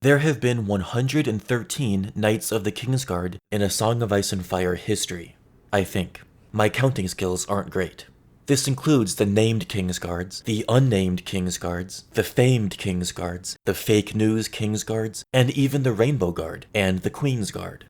There have been 113 Knights of the Kingsguard in A Song of Ice and Fire history, I think. My counting skills aren't great. This includes the named Kingsguards, the unnamed Kingsguards, the famed Kingsguards, the fake news Kingsguards, and even the Rainbow Guard and the Queen's Guard.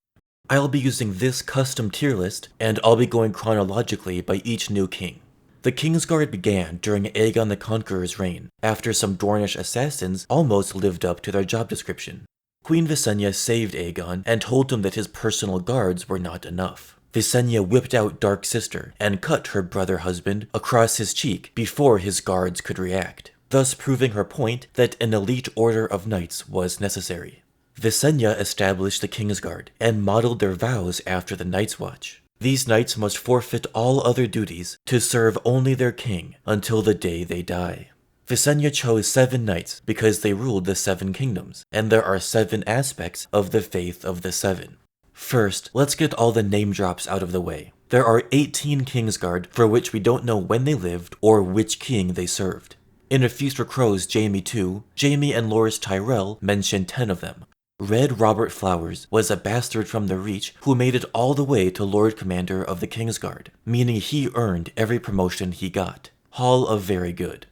I'll be using this custom tier list, and I'll be going chronologically by each new king. The Kingsguard began during Aegon the Conqueror's reign, after some Dornish assassins almost lived up to their job description. Queen Visenya saved Aegon and told him that his personal guards were not enough. Visenya whipped out Dark Sister and cut her brother-husband across his cheek before his guards could react, thus proving her point that an elite order of knights was necessary. Visenya established the Kingsguard and modeled their vows after the Night's Watch. These knights must forfeit all other duties to serve only their king until the day they die. Visenya chose 7 knights because they ruled the 7 kingdoms, and there are 7 aspects of the faith of the 7. First, let's get all the name drops out of the way. There are 18 Kingsguard for which we don't know when they lived or which king they served. In A Feast for Crows Jaime 2, Jaime and Loras Tyrell mention 10 of them. Red Robert Flowers was a bastard from the Reach who made it all the way to Lord Commander of the Kingsguard, meaning he earned every promotion he got. Hall of Very Good.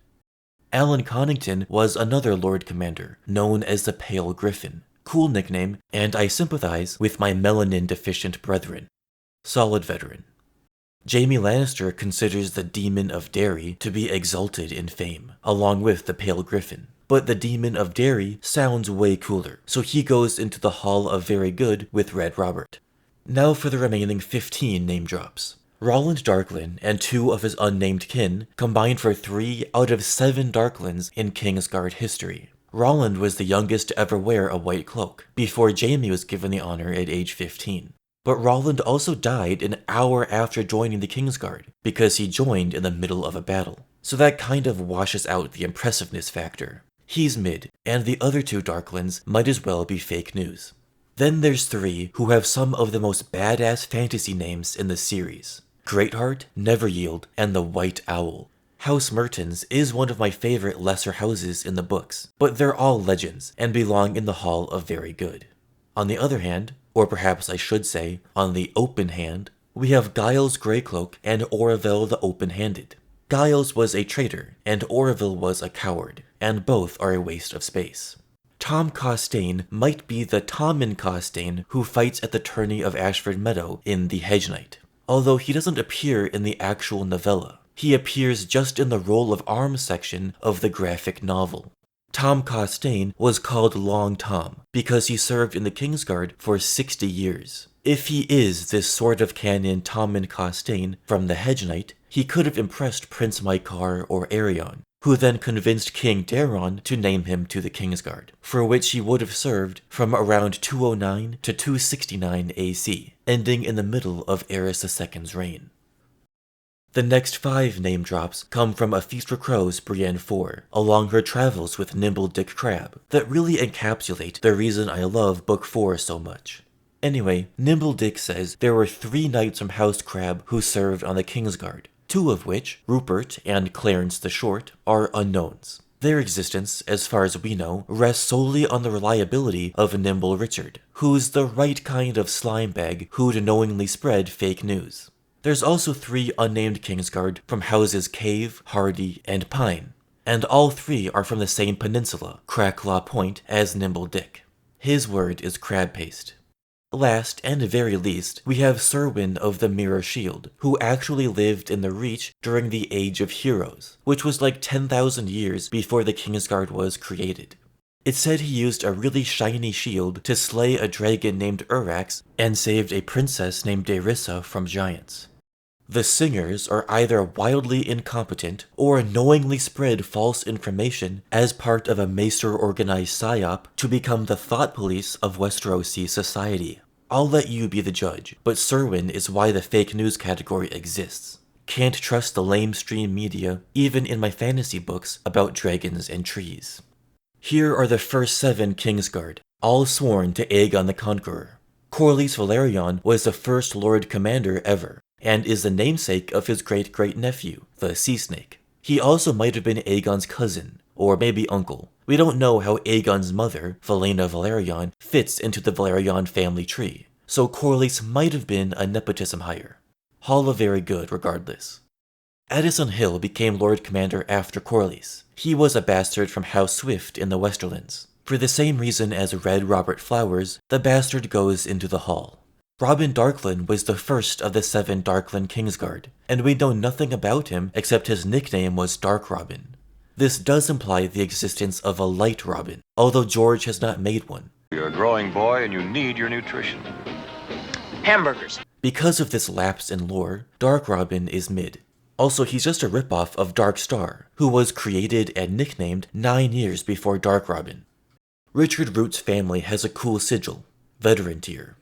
Alan Connington was another Lord Commander, known as the Pale Griffin. Cool nickname, and I sympathize with my melanin-deficient brethren. Solid veteran. Jaime Lannister considers the Demon of Derry to be exalted in fame, along with the Pale Griffin. But the Demon of Derry sounds way cooler, so he goes into the Hall of Very Good with Red Robert. Now for the remaining 15 name drops. Rolland Darklyn and 2 of his unnamed kin combined for 3 out of 7 Darklyns in Kingsguard history. Rolland was the youngest to ever wear a white cloak, before Jaime was given the honor at age 15. But Rolland also died an hour after joining the Kingsguard, because he joined in the middle of a battle. So that kind of washes out the impressiveness factor. He's mid, and the other 2 Darklyns might as well be fake news. Then there's 3 who have some of the most badass fantasy names in the series. Greatheart, Neveryield, and the White Owl. House Mertens is one of my favorite lesser houses in the books, but they're all legends and belong in the Hall of Very Good. On the other hand, or perhaps I should say, on the open hand, we have Giles Greycloak and Oroville the Open-Handed. Giles was a traitor, and Oroville was a coward, and both are a waste of space. Tom Costain might be the Tommen Costain who fights at the tourney of Ashford Meadow in The Hedge Knight, although he doesn't appear in the actual novella. He appears just in the Roll of Arms section of the graphic novel. Tom Costain was called Long Tom because he served in the Kingsguard for 60 years. If he is this sort of canon Tommen Costain from The Hedge Knight, he could have impressed Prince Maegor or Aegon, who then convinced King Daeron to name him to the Kingsguard, for which he would have served from around 209 to 269 AC, ending in the middle of Aerys II's reign. The next 5 name drops come from A Feast for Crows Brienne IV, along her travels with Nimble Dick Crab, that really encapsulate the reason I love Book 4 so much. Anyway, Nimble Dick says there were 3 knights from House Crab who served on the Kingsguard, 2 of which, Rupert and Clarence the Short, are unknowns. Their existence, as far as we know, rests solely on the reliability of Nimble Richard, who's the right kind of slimebag who'd knowingly spread fake news. There's also 3 unnamed Kingsguard from houses Cave, Hardy, and Pine, and all 3 are from the same peninsula, Cracklaw Point, as Nimble Dick. His word is crab paste. Last, and very least, we have Serwyn of the Mirror Shield, who actually lived in the Reach during the Age of Heroes, which was like 10,000 years before the Kingsguard was created. It said he used a really shiny shield to slay a dragon named Urax and saved a princess named Daenerys from giants. The singers are either wildly incompetent or knowingly spread false information as part of a Maester-organized psyop to become the thought police of Westerosi society. I'll let you be the judge, but Serwyn is why the fake news category exists. Can't trust the lamestream media, even in my fantasy books about dragons and trees. Here are the first 7 Kingsguard, all sworn to Aegon the Conqueror. Corlys Velaryon was the first Lord Commander ever, and is the namesake of his great-great-nephew, the Sea Snake. He also might have been Aegon's cousin, or maybe uncle. We don't know how Aegon's mother, Valenna Velaryon, fits into the Velaryon family tree, so Corlys might have been a nepotism hire. Halla very good regardless. Addison Hill became Lord Commander after Corlys. He was a bastard from House Swift in the Westerlands. For the same reason as Red Robert Flowers, the bastard goes into the hall. Robin Darkland was the first of the 7 Darkland Kingsguard, and we know nothing about him except his nickname was Dark Robin. This does imply the existence of a Light Robin, although George has not made one. You're a growing boy and you need your nutrition. Hamburgers. Because of this lapse in lore, Dark Robin is mid. Also, he's just a ripoff of Dark Star, who was created and nicknamed 9 years before Dark Robin. Richard Root's family has a cool sigil, Veteran Tier.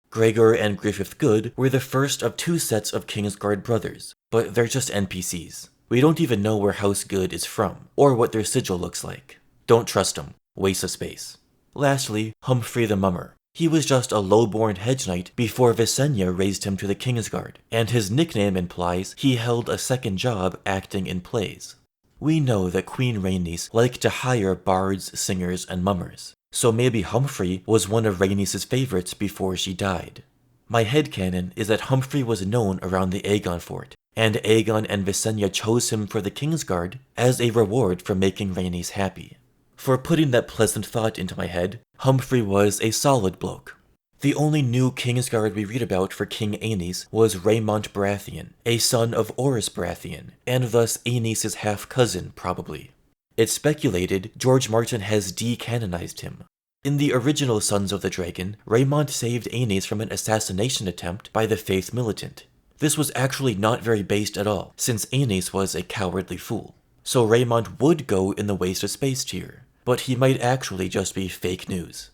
Gregor and Griffith Good were the first of 2 sets of Kingsguard brothers, but they're just NPCs. We don't even know where House Good is from, or what their sigil looks like. Don't trust them. Waste of space. Lastly, Humphrey the Mummer. He was just a low-born hedge knight before Visenya raised him to the Kingsguard, and his nickname implies he held a second job acting in plays. We know that Queen Rhaenys liked to hire bards, singers, and mummers, so maybe Humphrey was one of Rhaenys' favorites before she died. My headcanon is that Humphrey was known around the Aegon fort, and Aegon and Visenya chose him for the Kingsguard as a reward for making Rhaenys happy. For putting that pleasant thought into my head, Humphrey was a solid bloke. The only new Kingsguard we read about for King Aenys was Renly Baratheon, a son of Orys Baratheon, and thus Aenys' half-cousin, probably. It's speculated George Martin has decanonized him. In the original Sons of the Dragon, Renly saved Aenys from an assassination attempt by the Faith Militant. This was actually not very based at all, since Aenys was a cowardly fool. So Renly would go in the Waste of Space tier, but he might actually just be fake news.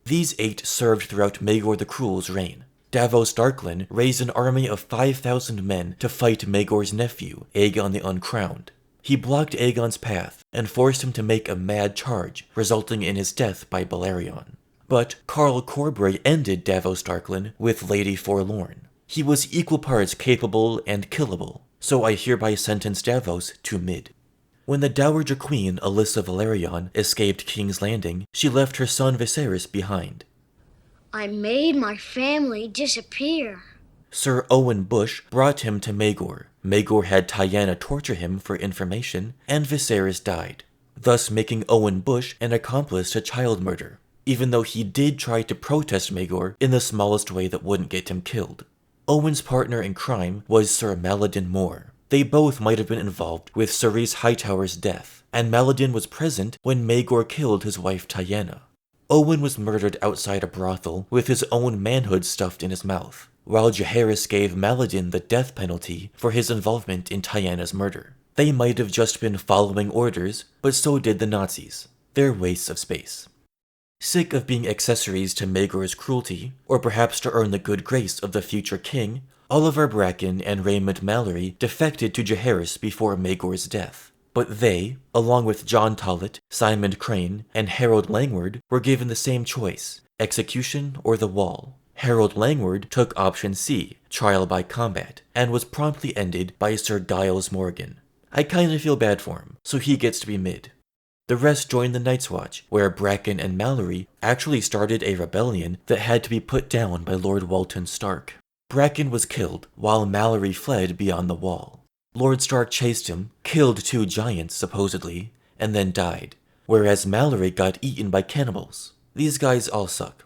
These 8 served throughout Maegor the Cruel's reign. Davos Darkland raised an army of 5,000 men to fight Maegor's nephew, Aegon the Uncrowned. He blocked Aegon's path and forced him to make a mad charge, resulting in his death by Balerion. But Carl Corbray ended Davos Darkland with Lady Forlorn. He was equal parts capable and killable, so I hereby sentence Davos to mid. When the Dowager Queen Alyssa Velaryon escaped King's Landing, she left her son Viserys behind. I made my family disappear. Sir Owen Bush brought him to Maegor. Maegor had Tyenna torture him for information, and Viserys died, thus making Owen Bush an accomplice to child murder, even though he did try to protest Maegor in the smallest way that wouldn't get him killed. Owen's partner in crime was Sir Maladin Moore. They both might have been involved with Cerys Hightower's death, and Maladin was present when Maegor killed his wife Tyenna. Owen was murdered outside a brothel with his own manhood stuffed in his mouth, while Jaehaerys gave Maladin the death penalty for his involvement in Tyenna's murder. They might have just been following orders, but so did the Nazis. They're wastes of space. Sick of being accessories to Maegor's cruelty, or perhaps to earn the good grace of the future king, Oliver Bracken and Raymond Mallory defected to Jaehaerys before Maegor's death. But they, along with John Tollett, Simon Crane, and Harrold Langward, were given the same choice, execution or the wall. Harrold Langward took option C, trial by combat, and was promptly ended by Sir Giles Morgan. I kinda feel bad for him, so he gets to be mid. The rest joined the Night's Watch, where Bracken and Mallory actually started a rebellion that had to be put down by Lord Walton Stark. Bracken was killed, while Mallory fled beyond the wall. Lord Stark chased him, killed 2 giants supposedly, and then died, whereas Mallory got eaten by cannibals. These guys all suck.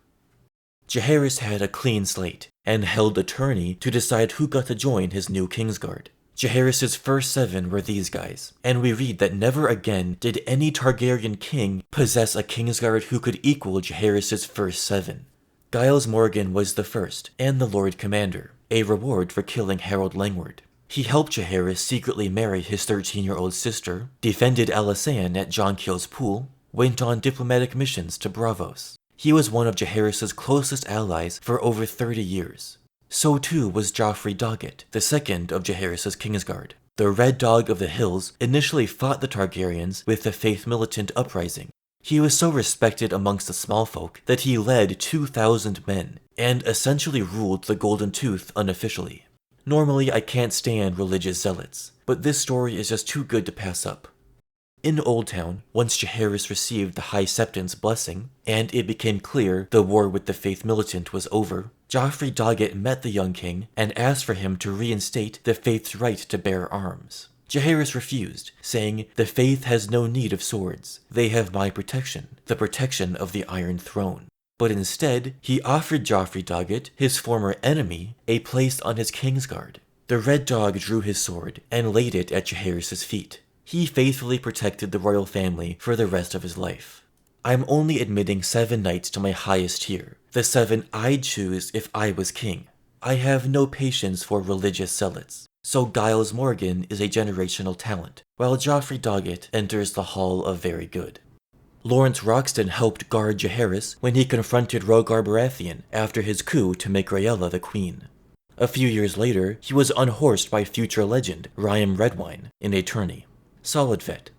Jaehaerys had a clean slate, and held a tourney to decide who got to join his new Kingsguard. Jaehaerys' first 7 were these guys, and we read that never again did any Targaryen king possess a Kingsguard who could equal Jaehaerys' first 7. Giles Morgan was the first, and the Lord Commander, a reward for killing Harrold Langward. He helped Jaehaerys secretly marry his 13-year-old sister, defended Alysanne at Jonkil's pool, went on diplomatic missions to Braavos. He was one of Jaehaerys' closest allies for over 30 years. So too was Joffrey Doggett, the second of Jaehaerys' Kingsguard. The Red Dog of the Hills initially fought the Targaryens with the Faith Militant uprising. He was so respected amongst the small folk that he led 2,000 men, and essentially ruled the Golden Tooth unofficially. Normally I can't stand religious zealots, but this story is just too good to pass up. In Old Town, once Jaehaerys received the High Septon's blessing, and it became clear the war with the Faith Militant was over, Joffrey Doggett met the young king and asked for him to reinstate the Faith's right to bear arms. Jaehaerys refused, saying, "The Faith has no need of swords. They have my protection, the protection of the Iron Throne." But instead, he offered Joffrey Doggett, his former enemy, a place on his Kingsguard. The Red Dog drew his sword and laid it at Jaehaerys' feet. He faithfully protected the royal family for the rest of his life. I'm only admitting 7 knights to my highest tier, the 7 I'd choose if I was king. I have no patience for religious zealots, so Giles Morgan is a generational talent, while Joffrey Doggett enters the Hall of Very Good. Lawrence Roxton helped guard Jaehaerys when he confronted Rhaegar Baratheon after his coup to make Rhaenyra the queen. A few years later, he was unhorsed by future legend Ryam Redwyne in a tourney. Solid vet.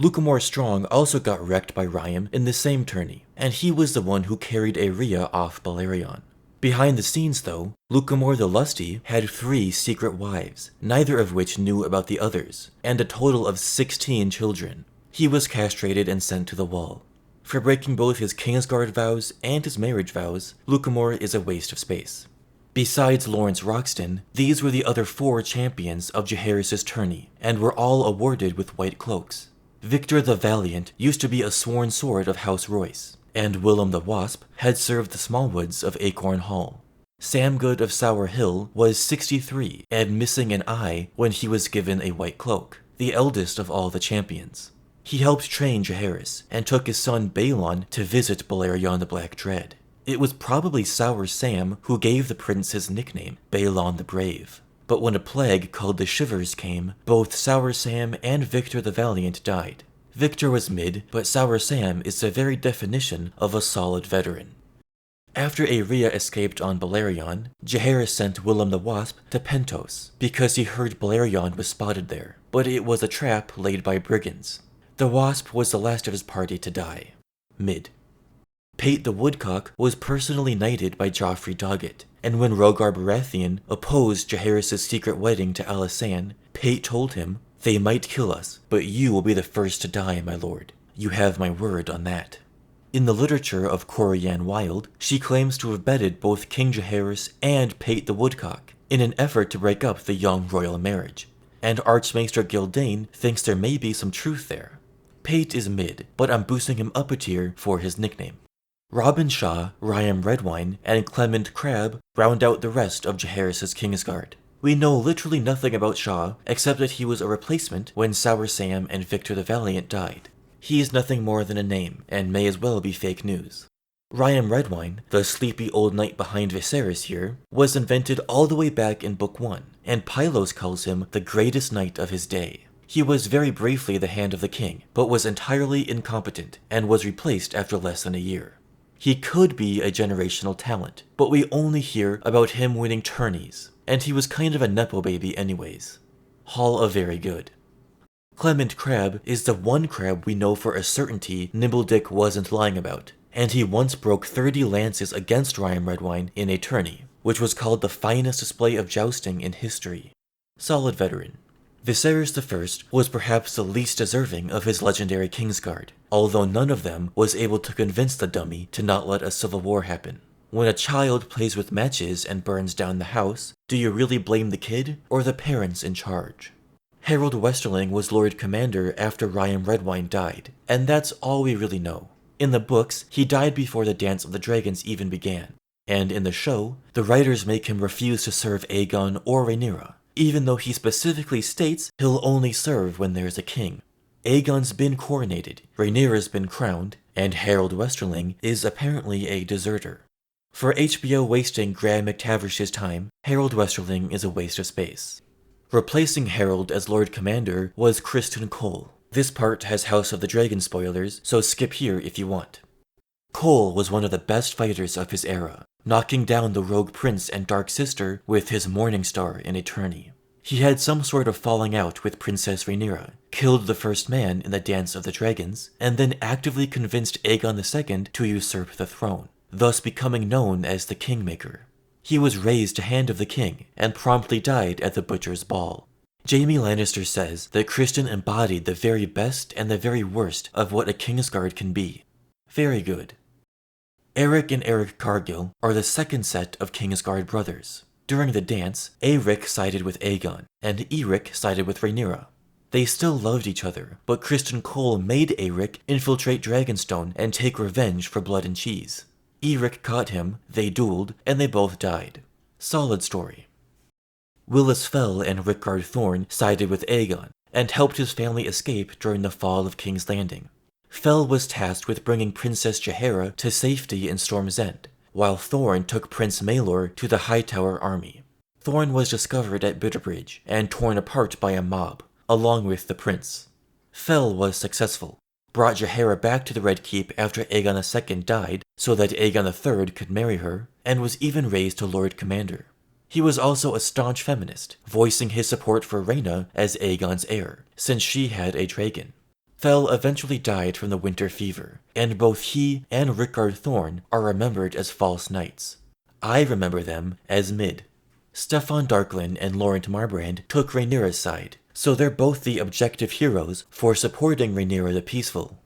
Lucamore Strong also got wrecked by Ryam in the same tourney, and he was the one who carried Aeria off Balerion. Behind the scenes though, Lucamore the Lusty had 3 secret wives, neither of which knew about the others, and a total of 16 children. He was castrated and sent to the wall. For breaking both his Kingsguard vows and his marriage vows, Lucamore is a waste of space. Besides Lawrence Roxton, these were the other 4 champions of Jaehaerys' tourney, and were all awarded with white cloaks. Victor the Valiant used to be a sworn sword of House Royce, and Willem the Wasp had served the Smallwoods of Acorn Hall. Sam Good of Sour Hill was 63 and missing an eye when he was given a white cloak, the eldest of all the champions. He helped train Jaehaerys, and took his son Balon to visit Balerion the Black Dread. It was probably Sour Sam who gave the prince his nickname, Balon the Brave. But when a plague called the Shivers came, both Sour Sam and Victor the Valiant died. Victor was mid, but Sour Sam is the very definition of a solid veteran. After Aeria escaped on Balerion, Jaehaerys sent Willem the Wasp to Pentos, because he heard Balerion was spotted there, but it was a trap laid by brigands. The Wasp was the last of his party to die. Mid. Pate the Woodcock was personally knighted by Joffrey Doggett, and when Rhaegar Baratheon opposed Jaehaerys' secret wedding to Alysanne, Pate told him, "They might kill us, but you will be the first to die, my lord. You have my word on that." In the literature of Corianne Wild, she claims to have bedded both King Jaehaerys and Pate the Woodcock, in an effort to break up the young royal marriage, and Archmaester Gildane thinks there may be some truth there. Pate is mid, but I'm boosting him up a tier for his nickname. Robin Shaw, Ryam Redwyne, and Clement Crabbe round out the rest of Jaehaerys' Kingsguard. We know literally nothing about Shaw, except that he was a replacement when Sour Sam and Victor the Valiant died. He is nothing more than a name, and may as well be fake news. Ryam Redwyne, the sleepy old knight behind Viserys here, was invented all the way back in Book 1, and Pylos calls him the greatest knight of his day. He was very briefly the hand of the king, but was entirely incompetent, and was replaced after less than a year. He could be a generational talent, but we only hear about him winning tourneys, and he was kind of a nepo baby anyways. Hall of Very Good. Clement Crabbe is the one crab we know for a certainty Nimbledick wasn't lying about, and he once broke 30 lances against Ryam Redwyne in a tourney, which was called the finest display of jousting in history. Solid veteran. Viserys I was perhaps the least deserving of his legendary Kingsguard, although none of them was able to convince the dummy to not let a civil war happen. When a child plays with matches and burns down the house, do you really blame the kid or the parents in charge? Harrold Westerling was Lord Commander after Ryam Redwyne died, and that's all we really know. In the books, he died before the Dance of the Dragons even began, and in the show, the writers make him refuse to serve Aegon or Rhaenyra, even though he specifically states he'll only serve when there's a king. Aegon's been coronated, Rhaenyra's been crowned, and Harrold Westerling is apparently a deserter. For HBO wasting Graham McTavish's time, Harrold Westerling is a waste of space. Replacing Harrold as Lord Commander was Criston Cole. This part has House of the Dragon spoilers, so skip here if you want. Cole was one of the best fighters of his era, knocking down the Rogue Prince and Dark Sister with his Morningstar in a tourney. He had some sort of falling out with Princess Rhaenyra, killed the first man in the Dance of the Dragons, and then actively convinced Aegon II to usurp the throne, thus becoming known as the Kingmaker. He was raised to Hand of the King, and promptly died at the Butcher's Ball. Jaime Lannister says that Criston embodied the very best and the very worst of what a Kingsguard can be. Very good. Eric and Eric Cargill are the second set of Kingsguard brothers. During the dance, Aeric sided with Aegon, and Eric sided with Rhaenyra. They still loved each other, but Criston Cole made Aeric infiltrate Dragonstone and take revenge for blood and cheese. Eric caught him, they dueled, and they both died. Solid story. Willis Fell and Rickard Thorne sided with Aegon, and helped his family escape during the fall of King's Landing. Fell was tasked with bringing Princess Jaehaerys to safety in Storm's End, while Thorne took Prince Maegor to the Hightower army. Thorne was discovered at Bitterbridge and torn apart by a mob, along with the prince. Fell was successful, brought Jaehaerys back to the Red Keep after Aegon II died so that Aegon III could marry her, and was even raised to Lord Commander. He was also a staunch feminist, voicing his support for Rhaena as Aegon's heir, since she had a dragon. Fell eventually died from the winter fever, and both he and Rickard Thorne are remembered as false knights. I remember them as mid. Steffon Darklyn and Laurent Marbrand took Rhaenyra's side, so they're both the objective heroes for supporting Rhaenyra the Peaceful.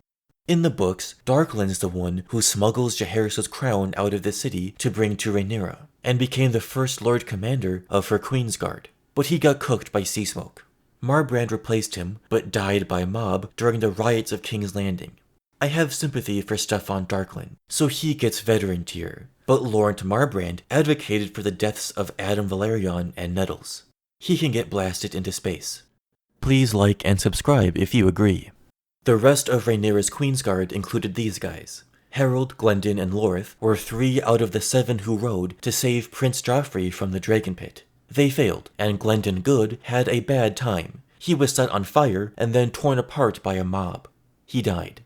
In the books, Darklyn's the one who smuggles Jaehaerys' crown out of the city to bring to Rhaenyra, and became the first Lord Commander of her Queensguard, but he got cooked by sea smoke. Marbrand replaced him, but died by mob during the riots of King's Landing. I have sympathy for Steffon Darklyn, so he gets veteran tier, but Laurent Marbrand advocated for the deaths of Adam Valerion and Nettles. He can get blasted into space. Please like and subscribe if you agree. The rest of Rhaenyra's Queensguard included these guys. Harrold, Glendon, and Lorith were 3 out of the 7 who rode to save Prince Joffrey from the Dragon Pit. They failed, and Glendon Good had a bad time. He was set on fire and then torn apart by a mob. He died.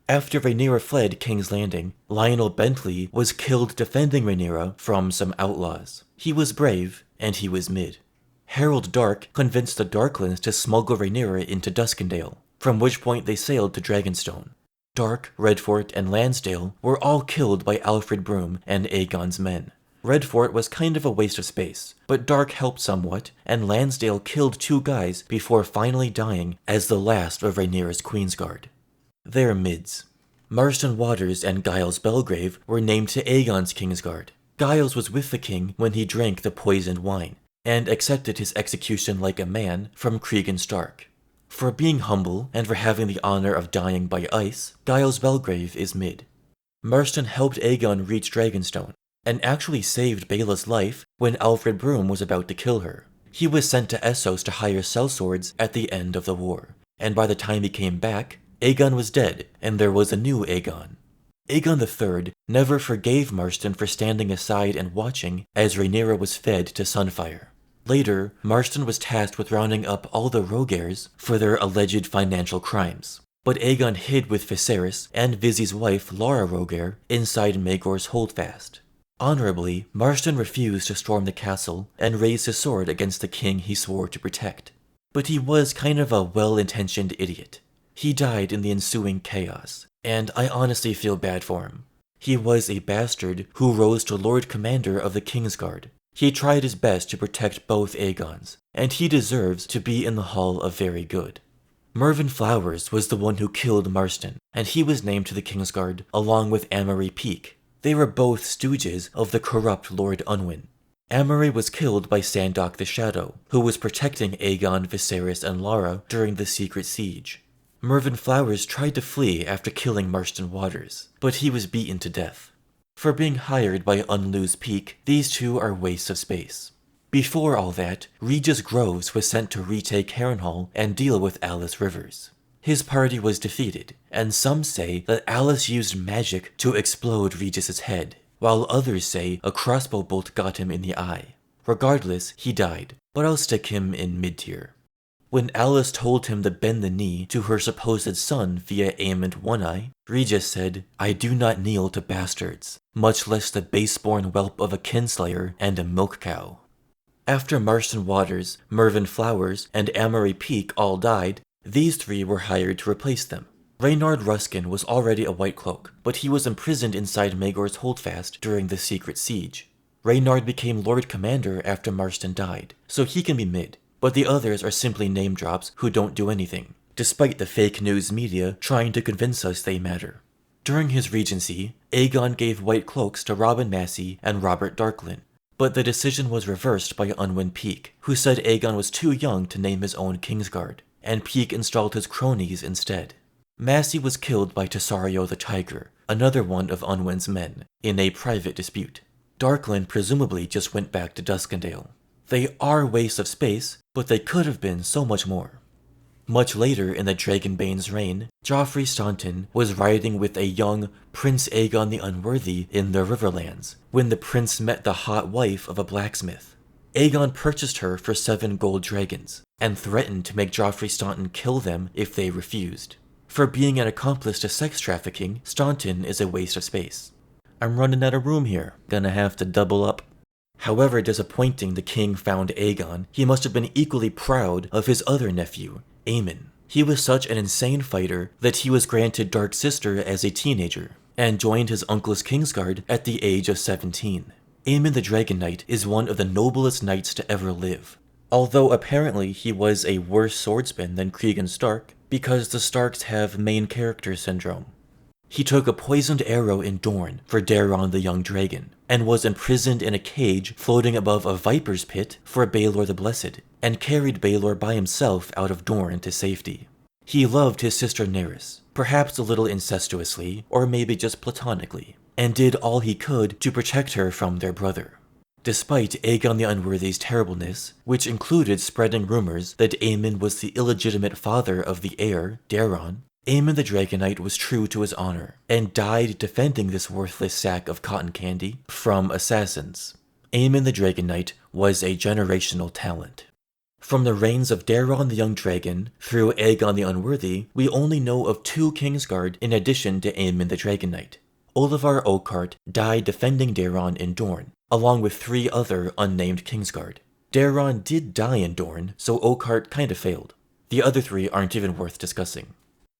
After Rhaenyra fled King's Landing, Lionel Bentley was killed defending Rhaenyra from some outlaws. He was brave, and he was mid. Harold Dark convinced the Darklands to smuggle Rhaenyra into Duskendale, from which point they sailed to Dragonstone. Dark, Redfort, and Lansdale were all killed by Alfred Broom and Aegon's men. Redfort was kind of a waste of space, but Dark helped somewhat, and Lansdale killed 2 guys before finally dying as the last of Rhaenyra's Queensguard. They're mids. Marston Waters and Giles Belgrave were named to Aegon's Kingsguard. Giles was with the king when he drank the poisoned wine, and accepted his execution like a man from Cregan Stark. For being humble and for having the honor of dying by ice, Giles Belgrave is mid. Marston helped Aegon reach Dragonstone, and actually saved Baela's life when Alfred Broom was about to kill her. He was sent to Essos to hire sellswords at the end of the war, and by the time he came back, Aegon was dead, and there was a new Aegon. Aegon III never forgave Marston for standing aside and watching as Rhaenyra was fed to Sunfire. Later, Marston was tasked with rounding up all the rogue heirs for their alleged financial crimes, but Aegon hid with Viserys and Vizzy's wife Laura Rogear inside Maegor's holdfast. Honorably, Marston refused to storm the castle and raised his sword against the king he swore to protect. But he was kind of a well-intentioned idiot. He died in the ensuing chaos, and I honestly feel bad for him. He was a bastard who rose to Lord Commander of the Kingsguard. He tried his best to protect both Aegons, and he deserves to be in the Hall of Very Good. Mervyn Flowers was the one who killed Marston, and he was named to the Kingsguard along with Amory Peake. They were both stooges of the corrupt Lord Unwin. Amory was killed by Sandok the Shadow, who was protecting Aegon, Viserys, and Lara during the Secret Siege. Mervyn Flowers tried to flee after killing Marston Waters, but he was beaten to death. For being hired by Unloose Peak, these two are wastes of space. Before all that, Regis Groves was sent to retake Harrenhal and deal with Alice Rivers. His party was defeated, and some say that Alice used magic to explode Regis's head, while others say a crossbow bolt got him in the eye. Regardless, he died, but I'll stick him in mid-tier. When Alice told him to bend the knee to her supposed son via Aemond One-Eye, Regis said, "I do not kneel to bastards, much less the base-born whelp of a kinslayer and a milk cow." After Marston Waters, Mervyn Flowers, and Amory Peake all died, these 3 were hired to replace them. Reynard Ruskin was already a White Cloak, but he was imprisoned inside Maegor's holdfast during the Secret Siege. Reynard became Lord Commander after Marston died, so he can be mid. but the others are simply name drops who don't do anything, despite the fake news media trying to convince us they matter. During his regency, Aegon gave white cloaks to Robin Massey and Robert Darklyn, but the decision was reversed by Unwin Peake, who said Aegon was too young to name his own Kingsguard, and Peake installed his cronies instead. Massey was killed by Tassario the Tiger, another one of Unwin's men, in a private dispute. Darklyn presumably just went back to Duskendale. They are wastes of space, but they could have been so much more. Much later in the Dragonbane's reign, Joffrey Staunton was riding with a young Prince Aegon the Unworthy in the Riverlands, when the prince met the hot wife of a blacksmith. Aegon purchased her for 7 gold dragons, and threatened to make Joffrey Staunton kill them if they refused. For being an accomplice to sex trafficking, Staunton is a waste of space. I'm running out of room here, gonna have to double up. However disappointing the king found Aegon, he must have been equally proud of his other nephew, Aemon. He was such an insane fighter that he was granted Dark Sister as a teenager, and joined his uncle's Kingsguard at the age of 17. Aemon the Dragon Knight is one of the noblest knights to ever live, although apparently he was a worse swordsman than Cregan Stark, because the Starks have main character syndrome. He took a poisoned arrow in Dorne for Daeron the Young Dragon, and was imprisoned in a cage floating above a viper's pit for Baelor the Blessed, and carried Baelor by himself out of Dorne to safety. He loved his sister Nerys, perhaps a little incestuously, or maybe just platonically, and did all he could to protect her from their brother. Despite Aegon the Unworthy's terribleness, which included spreading rumors that Aemon was the illegitimate father of the heir, Daeron, Aemon the Dragon Knight was true to his honor, and died defending this worthless sack of cotton candy from assassins. Aemon the Dragon Knight was a generational talent. From the reigns of Daeron the Young Dragon through Aegon the Unworthy, we only know of 2 Kingsguard in addition to Aemon the Dragon Knight. Olyvar Oakheart died defending Daeron in Dorne, along with 3 other unnamed Kingsguard. Daeron did die in Dorne, so Oakheart kinda failed. The other 3 aren't even worth discussing.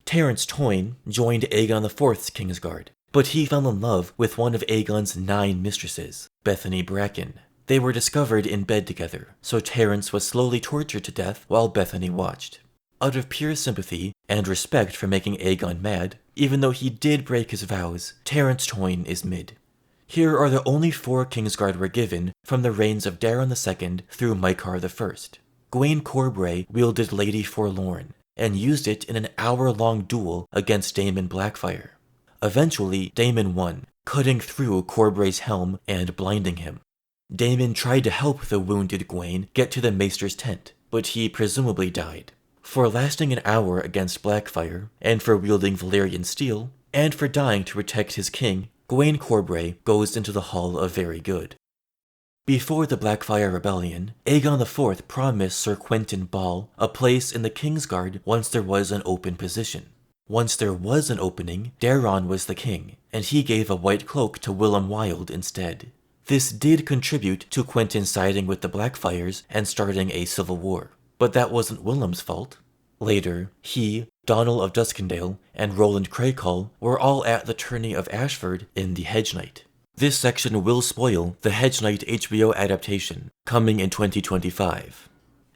Terence Toyne joined Aegon IV's Kingsguard, but he fell in love with one of Aegon's 9 mistresses, Bethany Bracken. They were discovered in bed together, so Terence was slowly tortured to death while Bethany watched. Out of pure sympathy and respect for making Aegon mad, even though he did break his vows, Terence Toyne is mid. Here are the only 4 Kingsguard were given from the reigns of Daeron II through Maegor I. Gwaine Corbray wielded Lady Forlorn, and used it in an hour-long duel against Daemon Blackfyre. Eventually, Daemon won, cutting through Corbray's helm and blinding him. Daemon tried to help the wounded Gwaine get to the maester's tent, but he presumably died. For lasting an hour against Blackfyre, and for wielding Valyrian steel, and for dying to protect his king, Gwaine Corbray goes into the Hall of Very Good. Before the Blackfyre Rebellion, Aegon IV promised Sir Quentyn Ball a place in the Kingsguard once there was an open position. Once there was an opening, Daeron was the king, and he gave a white cloak to Willem Wilde instead. This did contribute to Quentyn siding with the Blackfyres and starting a civil war, but that wasn't Willem's fault. Later, he, Donald of Duskendale, and Roland Craycall were all at the tourney of Ashford in The Hedge Knight. This section will spoil the Hedge Knight HBO adaptation, coming in 2025.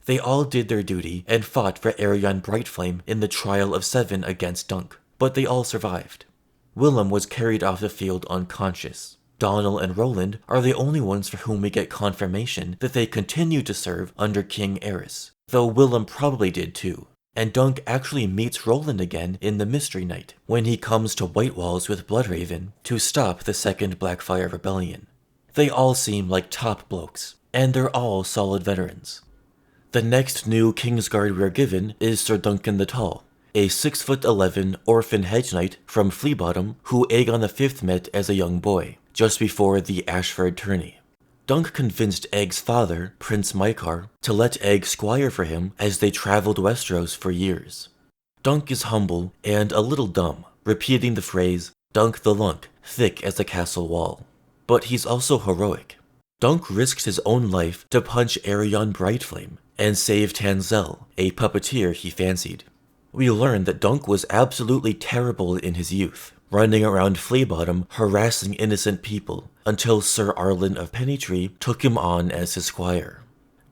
They all did their duty and fought for Aerion Brightflame in the Trial of 7 against Dunk, but they all survived. Willem was carried off the field unconscious. Donald and Roland are the only ones for whom we get confirmation that they continued to serve under King Aerys, though Willem probably did too. And Dunk actually meets Roland again in the Mystery Night, when he comes to White Walls with Bloodraven to stop the Second Blackfyre Rebellion. They all seem like top blokes, and they're all solid veterans. The next new Kingsguard we're given is Sir Duncan the Tall, a 6'11" orphan hedge knight from Fleabottom who Aegon V met as a young boy, just before the Ashford tourney. Dunk convinced Egg's father, Prince Maegor, to let Egg squire for him as they traveled Westeros for years. Dunk is humble and a little dumb, repeating the phrase, "Dunk the lunk, thick as a castle wall." But he's also heroic. Dunk risks his own life to punch Aerion Brightflame and save Tanzel, a puppeteer he fancied. We learn that Dunk was absolutely terrible in his youth, running around Fleabottom harassing innocent people until Sir Arlen of Pennytree took him on as his squire.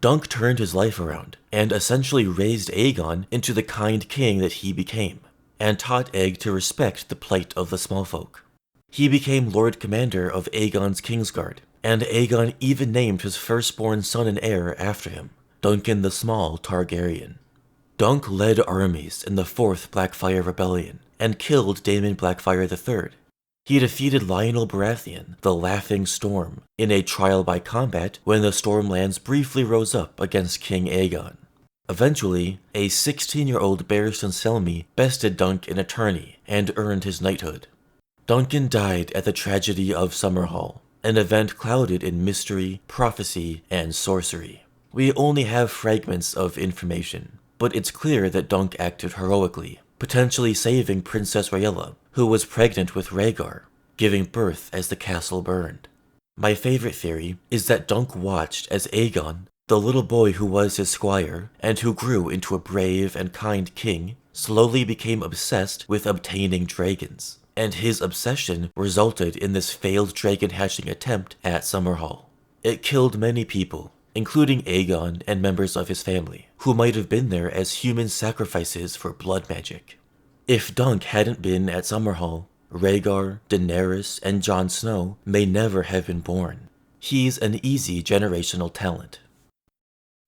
Dunk turned his life around, and essentially raised Aegon into the kind king that he became, and taught Aeg to respect the plight of the small folk. He became Lord Commander of Aegon's Kingsguard, and Aegon even named his firstborn son and heir after him, Duncan the Small Targaryen. Dunk led armies in the Fourth Blackfyre Rebellion, and killed Daemon Blackfyre III. He defeated Lionel Baratheon, the Laughing Storm, in a trial by combat when the Stormlands briefly rose up against King Aegon. Eventually, a 16-year-old Barristan Selmy bested Dunk in a tourney and earned his knighthood. Duncan died at the tragedy of Summerhall, an event clouded in mystery, prophecy, and sorcery. We only have fragments of information, but it's clear that Dunk acted heroically, potentially saving Princess Rhaenyra, who was pregnant with Rhaegar, giving birth as the castle burned. My favorite theory is that Dunk watched as Aegon, the little boy who was his squire, and who grew into a brave and kind king, slowly became obsessed with obtaining dragons, and his obsession resulted in this failed dragon hatching attempt at Summerhall. It killed many people, including Aegon and members of his family, who might have been there as human sacrifices for blood magic. If Dunk hadn't been at Summerhall, Rhaegar, Daenerys, and Jon Snow may never have been born. He's an easy generational talent.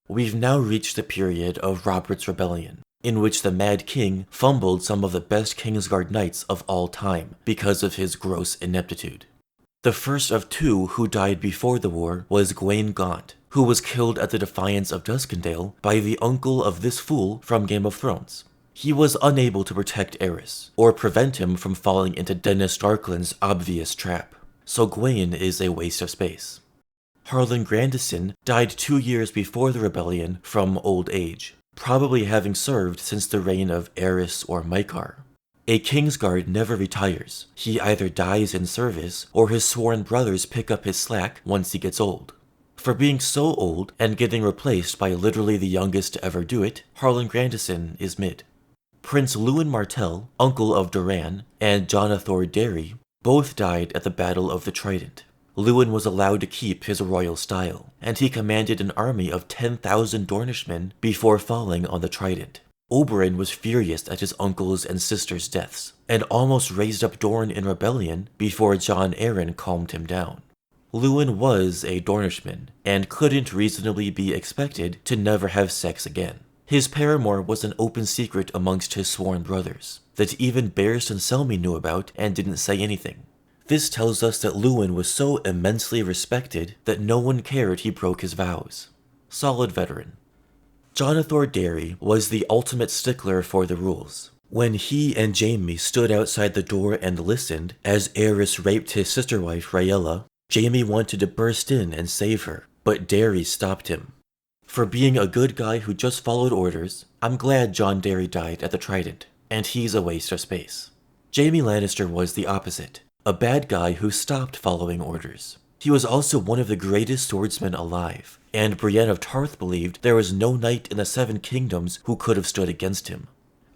We've now reached the period of Robert's Rebellion, in which the Mad King fumbled some of the best Kingsguard knights of all time because of his gross ineptitude. The first of two who died before the war was Gwaine Gaunt, who was killed at the Defiance of Duskendale by the uncle of this fool from Game of Thrones. He was unable to protect Aerys, or prevent him from falling into Dennis Starkland's obvious trap, so Gwaine is a waste of space. Harlan Grandison died 2 years before the rebellion from old age, probably having served since the reign of Aerys or Maegor. A Kingsguard never retires. He either dies in service, or his sworn brothers pick up his slack once he gets old. For being so old, and getting replaced by literally the youngest to ever do it, Harlan Grandison is mid. Prince Lewin Martell, uncle of Doran, and Jonathor Derry both died at the Battle of the Trident. Lewin was allowed to keep his royal style, and he commanded an army of 10,000 Dornishmen before falling on the Trident. Oberyn was furious at his uncle's and sister's deaths, and almost raised up Dorne in rebellion before Jon Arryn calmed him down. Lewin was a Dornishman, and couldn't reasonably be expected to never have sex again. His paramour was an open secret amongst his sworn brothers, that even Barristan Selmy knew about and didn't say anything. This tells us that Lewin was so immensely respected that no one cared he broke his vows. Solid veteran. Jonathor Derry was the ultimate stickler for the rules. When he and Jaime stood outside the door and listened as Aerys raped his sister wife Rhaenyra, Jaime wanted to burst in and save her, but Derry stopped him. For being a good guy who just followed orders, I'm glad Jon Derry died at the Trident, and he's a waste of space. Jaime Lannister was the opposite, a bad guy who stopped following orders. He was also one of the greatest swordsmen alive, and Brienne of Tarth believed there was no knight in the Seven Kingdoms who could have stood against him.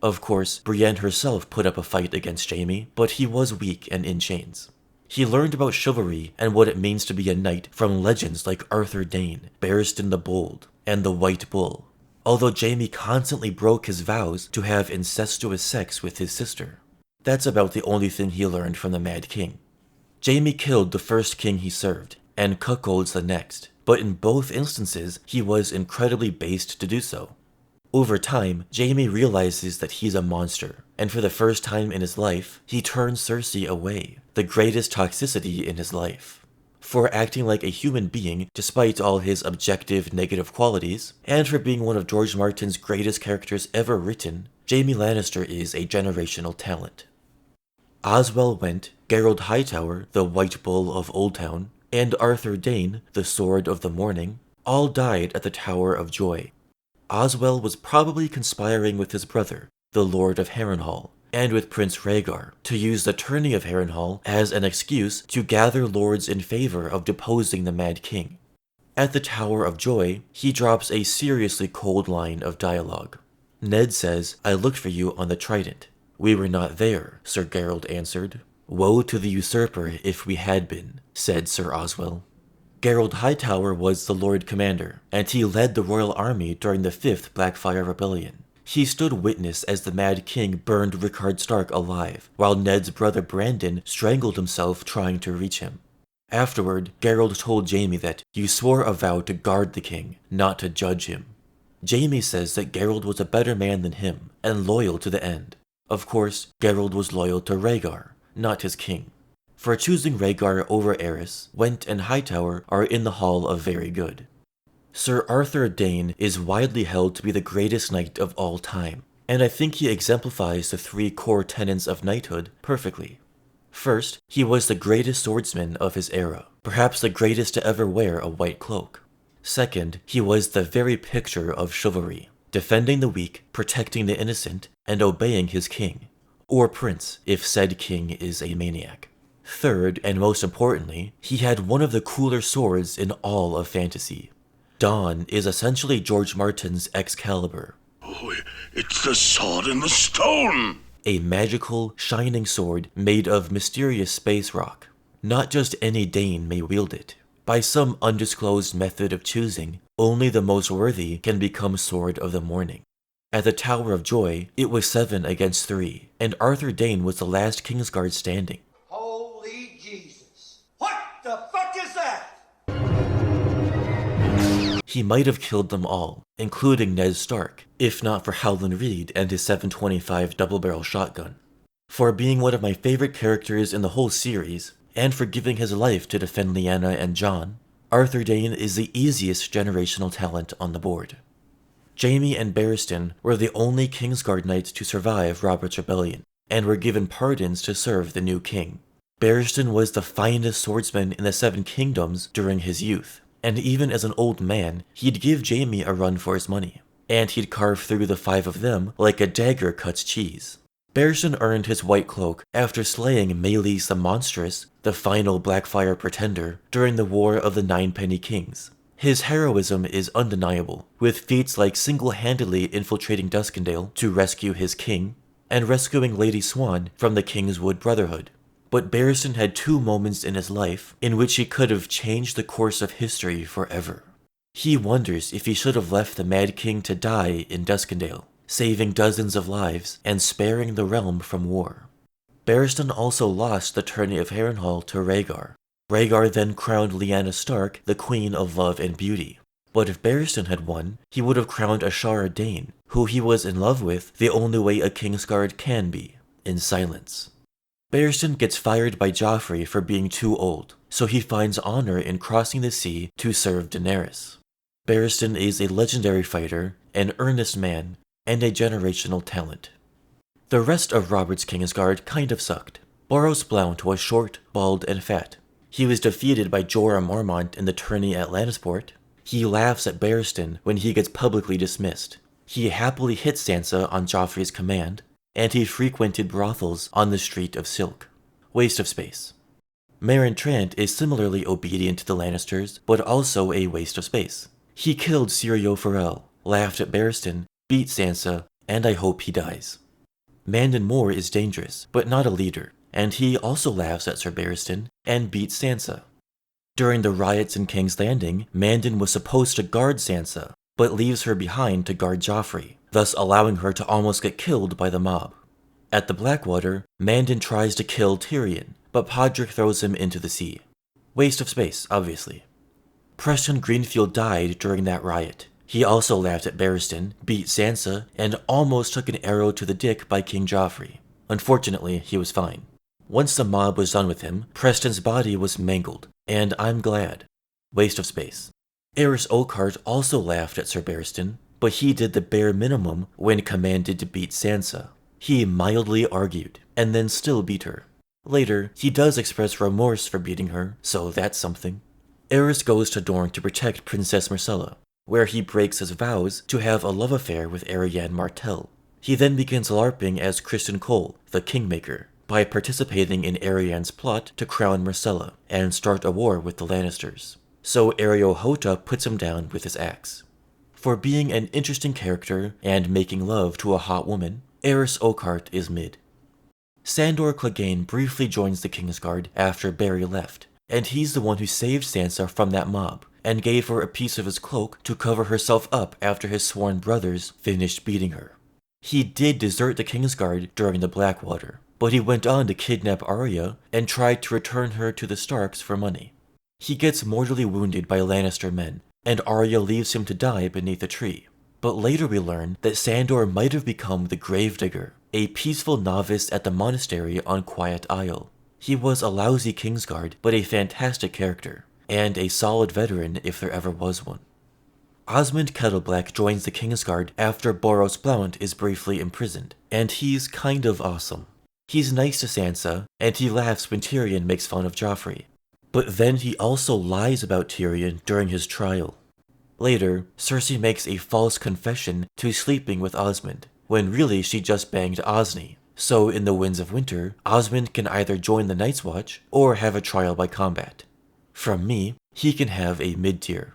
Of course, Brienne herself put up a fight against Jaime, but he was weak and in chains. He learned about chivalry and what it means to be a knight from legends like Arthur Dane, Barristan the Bold, and the White Bull, although Jaime constantly broke his vows to have incestuous sex with his sister. That's about the only thing he learned from the Mad King. Jaime killed the first king he served, and cuckolds the next, but in both instances he was incredibly based to do so. Over time, Jaime realizes that he's a monster, and for the first time in his life, he turns Cersei away, the greatest toxicity in his life. For acting like a human being despite all his objective negative qualities, and for being one of George Martin's greatest characters ever written, Jaime Lannister is a generational talent. Oswell Went, Gerald Hightower, the White Bull of Oldtown, and Arthur Dane, the Sword of the Morning, all died at the Tower of Joy. Oswell was probably conspiring with his brother, the Lord of Harrenhal, and with Prince Rhaegar, to use the tourney of Harrenhal as an excuse to gather lords in favor of deposing the Mad King. At the Tower of Joy, he drops a seriously cold line of dialogue. Ned says, "I looked for you on the Trident." "We were not there," Sir Gerald answered. "Woe to the usurper if we had been," said Sir Oswell. Geralt Hightower was the Lord Commander, and he led the royal army during the 5th Blackfyre Rebellion. He stood witness as the Mad King burned Rickard Stark alive, while Ned's brother Brandon strangled himself trying to reach him. Afterward, Geralt told Jaime that you swore a vow to guard the king, not to judge him. Jaime says that Geralt was a better man than him, and loyal to the end. Of course, Geralt was loyal to Rhaegar, not his king. For choosing Rhaegar over Aerys, Went and Hightower are in the Hall of Very Good. Sir Arthur Dayne is widely held to be the greatest knight of all time, and I think he exemplifies the 3 core tenets of knighthood perfectly. First, he was the greatest swordsman of his era, perhaps the greatest to ever wear a white cloak. Second, he was the very picture of chivalry, defending the weak, protecting the innocent, and obeying his king, or prince if said king is a maniac. Third, and most importantly, he had one of the cooler swords in all of fantasy. Dawn is essentially George Martin's Excalibur. Oh, it's the sword in the stone! A magical, shining sword made of mysterious space rock. Not just any Dane may wield it. By some undisclosed method of choosing, only the most worthy can become Sword of the Morning. At the Tower of Joy, it was 7 against 3, and Arthur Dayne was the last Kingsguard standing. Holy Jesus. What the fuck is that? He might have killed them all, including Ned Stark, if not for Howland Reed and his 725 double-barrel shotgun. For being one of my favorite characters in the whole series, and for giving his life to defend Lyanna and Jon, Arthur Dayne is the easiest generational talent on the board. Jaime and Barristan were the only Kingsguard knights to survive Robert's Rebellion, and were given pardons to serve the new king. Barristan was the finest swordsman in the 7 Kingdoms during his youth, and even as an old man, he'd give Jaime a run for his money, and he'd carve through the 5 of them like a dagger cuts cheese. Barristan earned his white cloak after slaying Meleys the Monstrous, the final Blackfyre pretender, during the War of the Ninepenny Kings. His heroism is undeniable, with feats like single-handedly infiltrating Duskendale to rescue his king, and rescuing Lady Swan from the Kingswood Brotherhood. But Barristan had 2 moments in his life in which he could have changed the course of history forever. He wonders if he should have left the Mad King to die in Duskendale, saving dozens of lives and sparing the realm from war. Barristan also lost the tourney of Harrenhal to Rhaegar. Rhaegar then crowned Lyanna Stark the Queen of Love and Beauty. But if Barristan had won, he would have crowned Ashara Dayne, who he was in love with the only way a Kingsguard can be, in silence. Barristan gets fired by Joffrey for being too old, so he finds honor in crossing the sea to serve Daenerys. Barristan is a legendary fighter, an earnest man, and a generational talent. The rest of Robert's Kingsguard kind of sucked. Boros Blount was short, bald, and fat. He was defeated by Jorah Mormont in the tourney at Lannisport. He laughs at Barristan when he gets publicly dismissed. He happily hits Sansa on Joffrey's command, and he frequented brothels on the Street of Silk. Waste of space. Meryn Trant is similarly obedient to the Lannisters, but also a waste of space. He killed Syrio Forel, laughed at Barristan, beat Sansa, and I hope he dies. Mandon Moore is dangerous, but not a leader, and he also laughs at Sir Barristan and beats Sansa. During the riots in King's Landing, Mandon was supposed to guard Sansa, but leaves her behind to guard Joffrey, thus allowing her to almost get killed by the mob. At the Blackwater, Mandon tries to kill Tyrion, but Podrick throws him into the sea. Waste of space, obviously. Preston Greenfield died during that riot. He also laughed at Barristan, beat Sansa, and almost took an arrow to the dick by King Joffrey. Unfortunately, he was fine. Once the mob was done with him, Preston's body was mangled, and I'm glad. Waste of space. Aerys Oakheart also laughed at Sir Barristan, but he did the bare minimum when commanded to beat Sansa. He mildly argued, and then still beat her. Later, he does express remorse for beating her, so that's something. Aerys goes to Dorne to protect Princess Myrcella, where he breaks his vows to have a love affair with Arianne Martell. He then begins LARPing as Criston Cole, the Kingmaker, by participating in Arianne's plot to crown Myrcella and start a war with the Lannisters. So Areo Hota puts him down with his axe. For being an interesting character and making love to a hot woman, Aerys Oakheart is mid. Sandor Clegane briefly joins the Kingsguard after Barry left, and he's the one who saved Sansa from that mob, and gave her a piece of his cloak to cover herself up after his sworn brothers finished beating her. He did desert the Kingsguard during the Blackwater, but he went on to kidnap Arya and tried to return her to the Starks for money. He gets mortally wounded by Lannister men, and Arya leaves him to die beneath a tree. But later we learn that Sandor might have become the Gravedigger, a peaceful novice at the monastery on Quiet Isle. He was a lousy Kingsguard, but a fantastic character, and a solid veteran if there ever was one. Osmund Kettleblack joins the Kingsguard after Boros Blount is briefly imprisoned, and he's kind of awesome. He's nice to Sansa, and he laughs when Tyrion makes fun of Joffrey. But then he also lies about Tyrion during his trial. Later, Cersei makes a false confession to sleeping with Osmund, when really she just banged Osney. So in the Winds of Winter, Osmund can either join the Night's Watch or have a trial by combat. From me, he can have a mid-tier.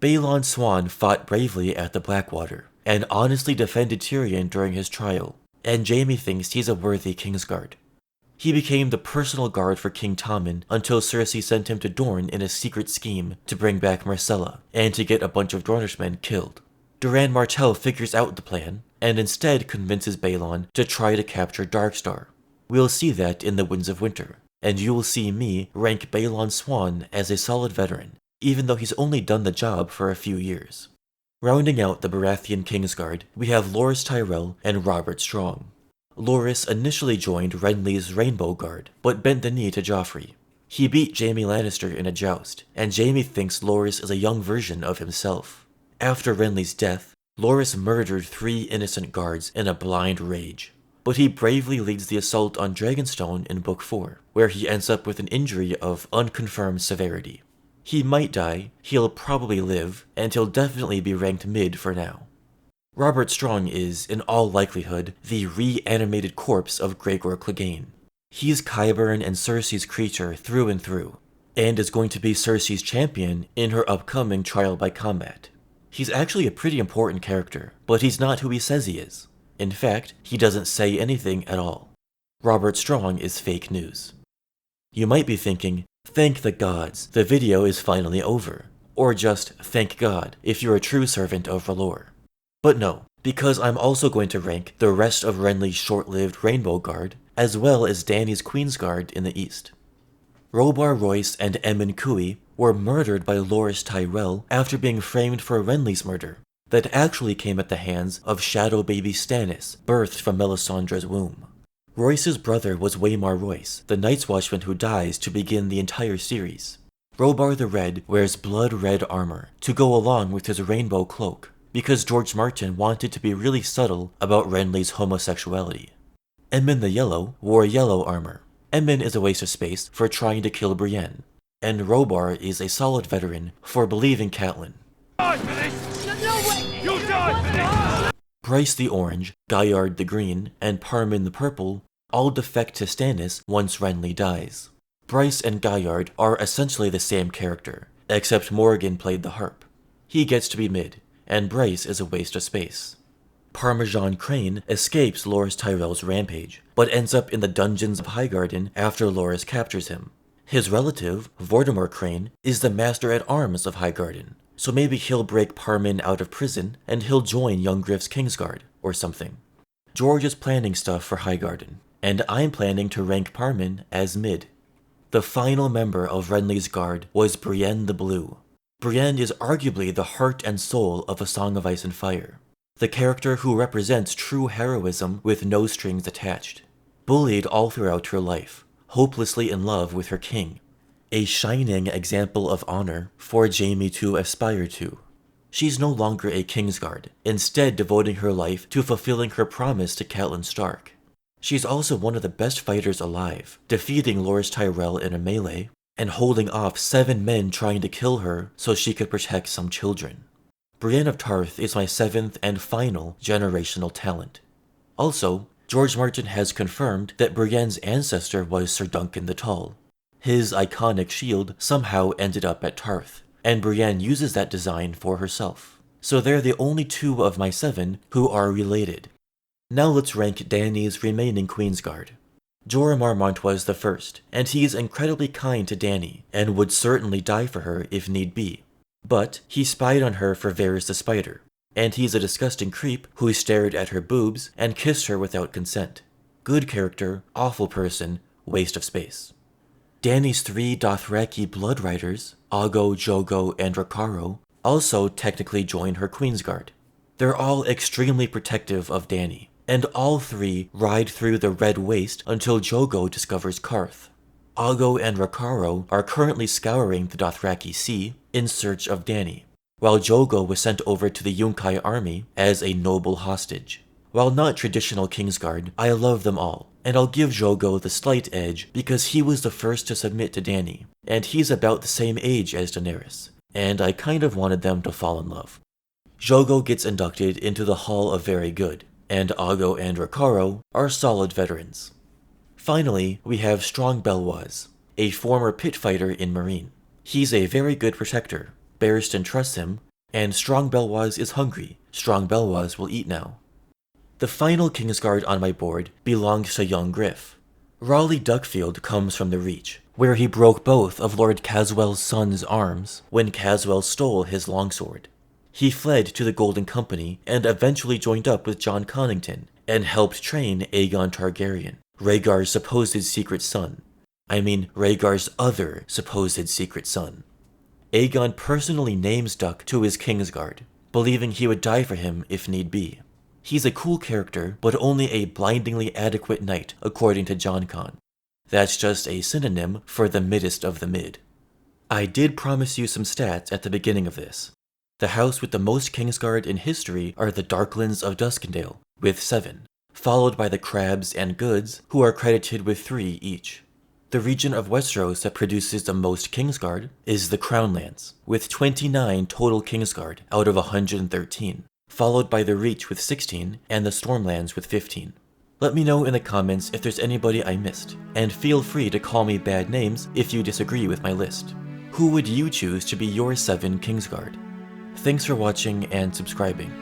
Balon Swan fought bravely at the Blackwater, and honestly defended Tyrion during his trial, and Jaime thinks he's a worthy Kingsguard. He became the personal guard for King Tommen until Cersei sent him to Dorne in a secret scheme to bring back Myrcella, and to get a bunch of Dornishmen killed. Doran Martell figures out the plan, and instead convinces Balon to try to capture Darkstar. We'll see that in the Winds of Winter, and you will see me rank Balon Swan as a solid veteran, even though he's only done the job for a few years. Rounding out the Baratheon Kingsguard, we have Loras Tyrell and Robert Strong. Loras initially joined Renly's Rainbow Guard, but bent the knee to Joffrey. He beat Jaime Lannister in a joust, and Jaime thinks Loras is a young version of himself. After Renly's death, Loras murdered 3 innocent guards in a blind rage, but he bravely leads the assault on Dragonstone in Book 4, where he ends up with an injury of unconfirmed severity. He might die, he'll probably live, and he'll definitely be ranked mid for now. Robert Strong is, in all likelihood, the reanimated corpse of Gregor Clegane. He's Qyburn and Cersei's creature through and through, and is going to be Cersei's champion in her upcoming trial by combat. He's actually a pretty important character, but he's not who he says he is. In fact, he doesn't say anything at all. Robert Strong is fake news. You might be thinking, thank the gods, the video is finally over. Or just, thank God, if you're a true servant of R'hllor. But no, because I'm also going to rank the rest of Renly's short-lived Rainbow Guard, as well as Dany's Queensguard in the east. Robar Royce and Aemon Cui were murdered by Loras Tyrell after being framed for Renly's murder, that actually came at the hands of shadow baby Stannis, birthed from Melisandre's womb. Royce's brother was Waymar Royce, the Night's Watchman who dies to begin the entire series. Robar the Red wears blood-red armor to go along with his rainbow cloak, because George Martin wanted to be really subtle about Renly's homosexuality. Aemon the Yellow wore yellow armor. Aemon is a waste of space for trying to kill Brienne, and Robar is a solid veteran for believing Catelyn. Bryce the Orange, Gaiard the Green, and Parmin the Purple all defect to Stannis once Renly dies. Bryce and Gaiard are essentially the same character, except Morgan played the harp. He gets to be mid, and Bryce is a waste of space. Parmesan Crane escapes Loras Tyrell's rampage, but ends up in the dungeons of Highgarden after Loras captures him. His relative, Vortimor Crane, is the master-at-arms of Highgarden, so maybe he'll break Parmin out of prison and he'll join young Griff's Kingsguard, or something. George is planning stuff for Highgarden, and I'm planning to rank Parmin as mid. The final member of Renly's guard was Brienne the Blue. Brienne is arguably the heart and soul of A Song of Ice and Fire, the character who represents true heroism with no strings attached. Bullied all throughout her life, hopelessly in love with her king. A shining example of honor for Jaime to aspire to. She's no longer a Kingsguard, instead devoting her life to fulfilling her promise to Catelyn Stark. She's also one of the best fighters alive, defeating Loras Tyrell in a melee, and holding off 7 men trying to kill her so she could protect some children. Brienne of Tarth is my 7th and final generational talent. Also, George Martin has confirmed that Brienne's ancestor was Sir Duncan the Tall. His iconic shield somehow ended up at Tarth, and Brienne uses that design for herself. So they're the only 2 of my 7 who are related. Now let's rank Dany's remaining Queensguard. Jorah Mormont was the first, and he is incredibly kind to Dany, and would certainly die for her if need be. But he spied on her for Varys the Spider, and he's a disgusting creep who stared at her boobs and kissed her without consent. Good character, awful person, waste of space. Dany's 3 Dothraki blood riders, Aggo, Jogo, and Rakaro, also technically join her Queensguard. They're all extremely protective of Dany, and all 3 ride through the Red Waste until Jogo discovers Qarth. Aggo and Rakaro are currently scouring the Dothraki Sea in search of Dany, while Jogo was sent over to the Yunkai army as a noble hostage. While not traditional Kingsguard, I love them all, and I'll give Jogo the slight edge because he was the first to submit to Dany, and he's about the same age as Daenerys, and I kind of wanted them to fall in love. Jogo gets inducted into the Hall of Very Good, and Aggo and Rakaro are solid veterans. Finally, we have Strong Belwaz, a former pit fighter in Meereen. He's a very good protector, Barristan trusts him, and Strong Belwaz is hungry. Strong Belwaz will eat now. The final Kingsguard on my board belongs to young Griff. Raleigh Duckfield comes from the Reach, where he broke both of Lord Caswell's son's arms when Caswell stole his longsword. He fled to the Golden Company and eventually joined up with Jon Connington and helped train Aegon Targaryen, Rhaegar's supposed secret son. I mean Rhaegar's other supposed secret son. Aegon personally names Duck to his Kingsguard, believing he would die for him if need be. He's a cool character, but only a blindingly adequate knight, according to Jon Con. That's just a synonym for the middest of the mid. I did promise you some stats at the beginning of this. The house with the most Kingsguard in history are the Darklands of Duskendale, with 7, followed by the Crabs and Goods, who are credited with 3 each. The region of Westeros that produces the most Kingsguard is the Crownlands, with 29 total Kingsguard out of 113. Followed by the Reach with 16, and the Stormlands with 15. Let me know in the comments if there's anybody I missed, and feel free to call me bad names if you disagree with my list. Who would you choose to be your 7 Kingsguard? Thanks for watching and subscribing.